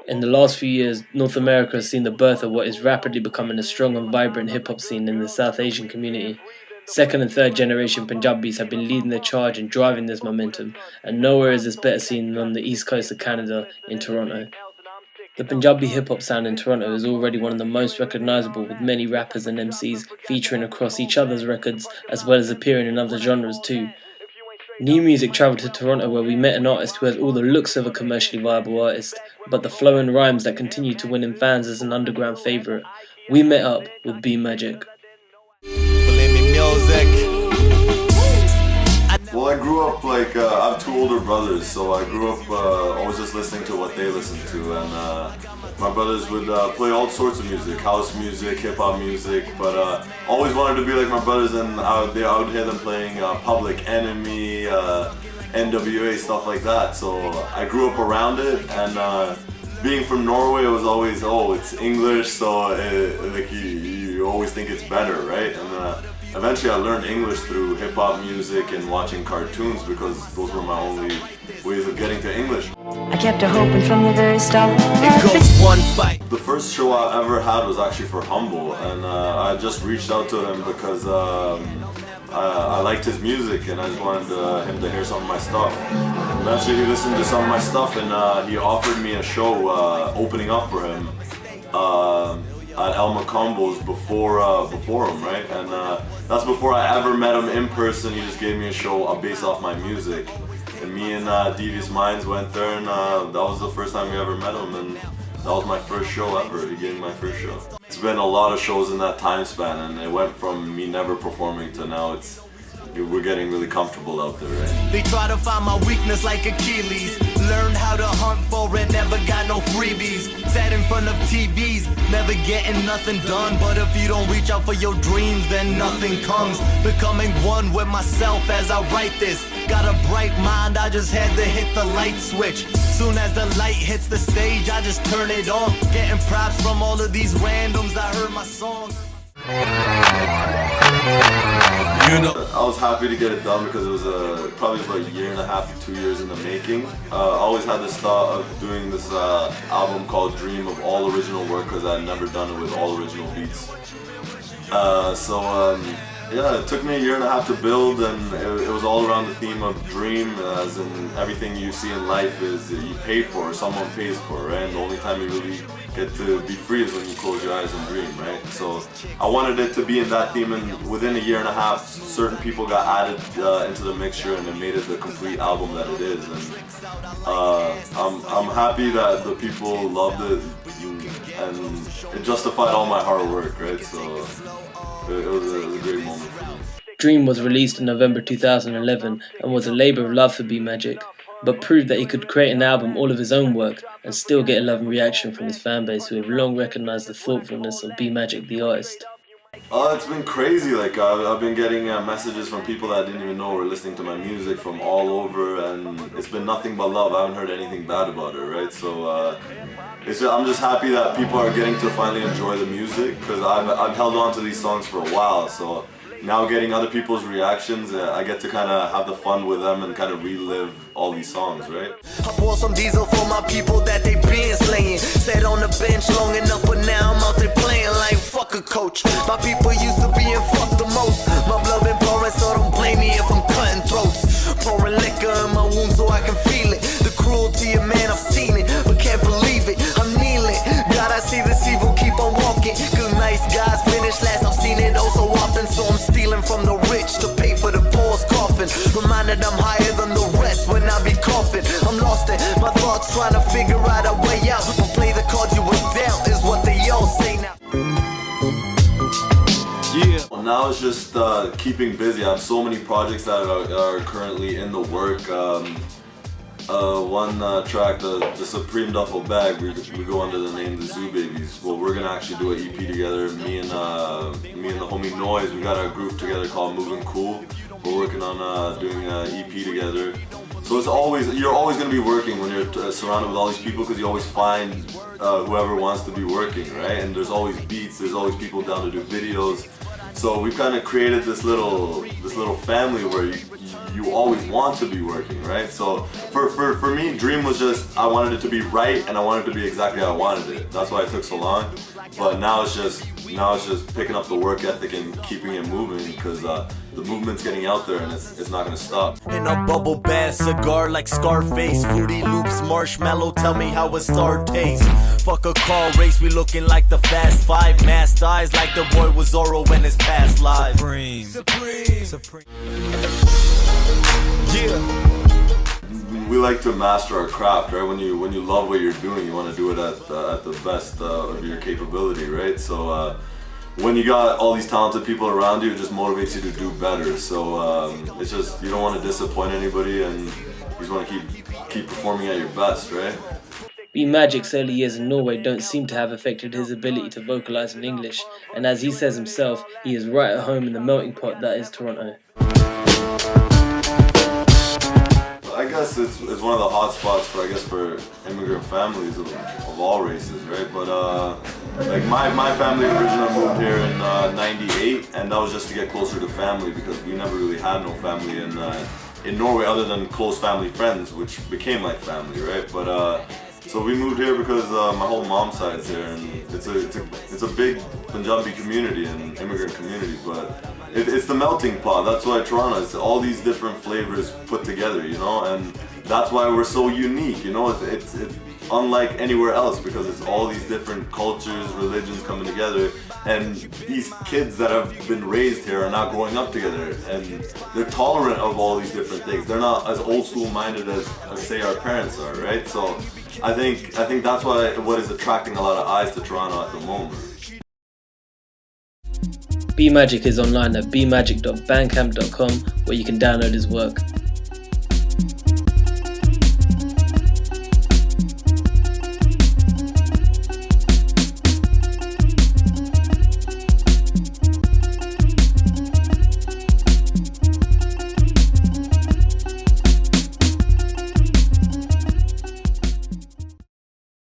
In the last few years, North America has seen the birth of what is rapidly becoming a strong and vibrant hip-hop scene in the South Asian community. Second and third generation Punjabis have been leading the charge and driving this momentum, and nowhere is this better seen than on the east coast of Canada in Toronto. The Punjabi hip-hop sound in Toronto is already one of the most recognisable, with many rappers and MCs featuring across each other's records as well as appearing in other genres too. New Music travelled to Toronto where we met an artist who has all the looks of a commercially viable artist, but the flow and rhymes that continue to win in fans as an underground favourite. We met up with B Magic. Well, I grew up I have two older brothers, so I grew up always just listening to what they listened to, and my brothers would play all sorts of music, house music, hip-hop music, but always wanted to be like my brothers, and I would hear them playing Public Enemy, NWA, stuff like that, so I grew up around it, and being from Norway, it was always, it's English, so you always think it's better, right? And eventually I learned English through hip-hop music and watching cartoons, because those were my only ways of getting to English. I kept her hoping from the very start. It goes one fight. The first show I ever had was actually for Humble, and I just reached out to him because I liked his music and I just wanted him to hear some of my stuff. Eventually he listened to some of my stuff, and he offered me a show opening up for him at El Macombo's before him, right? And that's before I ever met him in person. He just gave me a show based off my music. And me and Devious Minds went there, and that was the first time we ever met him, and that was my first show ever. He gave me my first show. It's been a lot of shows in that time span, and it went from me never performing to now we're getting really comfortable out there, right? They try to find my weakness like Achilles. Learned how to hunt for it, never got no freebies. Sat in front of TVs, never getting nothing done. But if you don't reach out for your dreams, then nothing comes. Becoming one with myself as I write this. Got a bright mind, I just had to hit the light switch. Soon as the light hits the stage, I just turn it on. Getting props from all of these randoms, I heard my songs. I was happy to get it done because it was probably about a year and a half to 2 years in the making. I always had this thought of doing this album called Dream of all original work, because I had never done it with all original beats. Yeah, it took me a year and a half to build, and it was all around the theme of dream, as in everything you see in life is you pay for, someone pays for, right? And the only time you really get to be free is when you close your eyes and dream, right? So I wanted it to be in that theme, and within a year and a half, certain people got added into the mixture, and it made it the complete album that it is. And I'm happy that the people loved it, and it justified all my hard work, right? So it was a great moment for me. Dream was released in November 2011 and was a labour of love for B Magic, but proved that he could create an album all of his own work and still get a love and reaction from his fanbase, who have long recognised the thoughtfulness of B Magic the artist. It's been crazy. I've been getting messages from people that I didn't even know were listening to my music from all over, and it's been nothing but love. I haven't heard anything bad about it, right? So I'm just happy that people are getting to finally enjoy the music, because I've held on to these songs for a while. So now getting other people's reactions, I get to kind of have the fun with them and kind of relive all these songs, right? I pour some diesel for my people that they been slaying. Sat on the bench long enough, but now I'm out there playing like fuck a coach. My people used to be in fuck the most. My blood been pouring, so don't blame me if I'm cutting throats. Pouring liquor in my wounds so I can feel it. The cruelty of man, I've seen it, but can't believe it. I'm kneeling. God, I see this evil keep on walking. Cause nice guys finish last. I've seen it oh so often, so I'm stealing from the rich to pay for the poor's coffin. Reminded I'm higher than the rest when I be coughing. I'm lost in my thoughts, trying to figure out a way out. But play the cards you were dealt is what they all say now. Yeah. Well, now it's just keeping busy. I have so many projects that are currently in the work. One track, the Supreme Duffel Bag, we go under the name the Zoo Babies. Well, we're gonna actually do an EP together. Me and the homie Noise, we got a group together called Moving Cool. We're working on doing an EP together. So you're always going to be working when you're surrounded with all these people, because you always find whoever wants to be working, right? And there's always beats, there's always people down to do videos. So we've kind of created this little family where you always want to be working, right? So for me, Dream was just, I wanted it to be right, and I wanted it to be exactly how I wanted it. That's why it took so long. But now it's just picking up the work ethic and keeping it moving, because the movement's getting out there and it's not gonna stop. In a bubble bath, cigar like Scarface, Fruity Loops, marshmallow, tell me how a star tastes. Fuck a car race, we looking like the Fast Five. Masked eyes like the boy was Zorro in his past life. Supreme. Yeah. We like to master our craft, right? When you love what you're doing, you want to do it at the best of your capability, right? So when you got all these talented people around you, it just motivates you to do better. So it's just, you don't want to disappoint anybody, and you just want to keep performing at your best, right? B Magic's early years in Norway don't seem to have affected his ability to vocalise in English, and as he says himself, he is right at home in the melting pot that is Toronto. I guess it's one of the hot spots for immigrant families of all races, right? But like my family originally moved here in '98, and that was just to get closer to family, because we never really had no family in Norway other than close family friends, which became like family, right? But so we moved here because my whole mom's side's here, and it's a big Punjabi community and immigrant community, but it's the melting pot. That's why Toronto is all these different flavors put together, you know, and that's why we're so unique, you know. It's unlike anywhere else, because it's all these different cultures, religions coming together, and these kids that have been raised here are now growing up together, and they're tolerant of all these different things. They're not as old school minded as say our parents are, right? So I think that's what is attracting a lot of eyes to Toronto at the moment. B Magic is online at bmagic.bandcamp.com, where you can download his work.